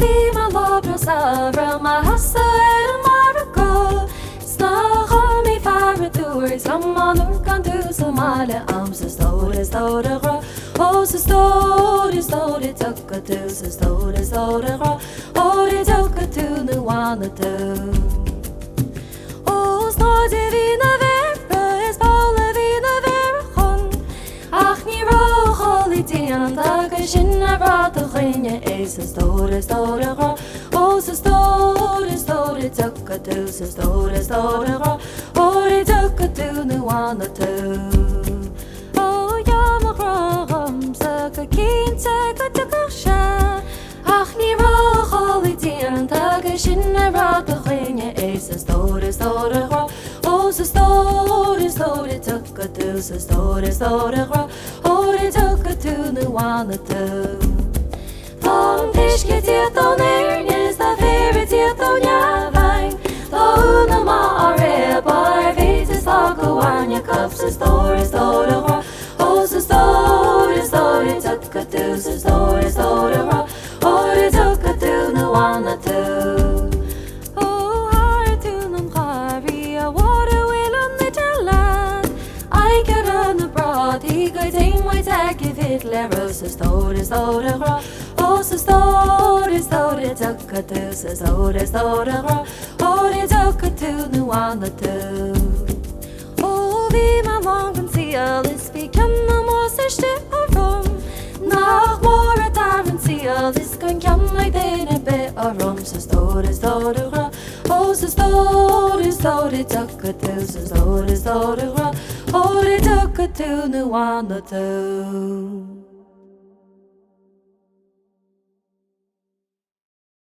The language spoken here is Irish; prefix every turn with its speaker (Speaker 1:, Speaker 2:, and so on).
Speaker 1: bhí má lábra sabra má hasa ar mar go Snach mí fear dúir sam anúr gan tú sa máile am sa stór a Ghrá ó sa stór tucha tú sa stór a Ghrá óir tucha tú na bhána tú ó snáid a bhí na bhéra is bála bhí na bhéra chun ach ní rócháil Étáin agus sin a bhrád a chuine é sa stór a Ghrá ó sa stór tucha tú sa stór a Ghrá óir tucha tú na bhána tú ó jaam a Ghrám sa go cínte go tucha se ach ní rócháil Étáin agus sin a bhrád a chuine é sa stór a Ghrá ó sa stór tucha tú sa stór a Ghrá óir tucha tú na bhána tú Fáim tuisce tíochtán éirnis na bhéir tíochtán neamhain Tá na má a ré bar bhétas lá go bhaine cup sa stór a Ghrá ó sa stór tucha tú sa stór a Ghrá óir tucha tú na bhána tú ó thar tú nam cháirí a bhhada bhfuil an na deland Aigead an na brád í go téimhaid ag i bhid le ro sa stór a Ghrá ó sa stór tucha tú sa stór a Ghrá óir tucha tú na bhána tú ó bhí má langan síal is bhí ceanna más iste a rom nach mór a darman síal is gon ceanna déine bit a rom sa stór a Ghrá ó sa stór tucha tú sa stór a Ghrá óir tucha tú na bhána tú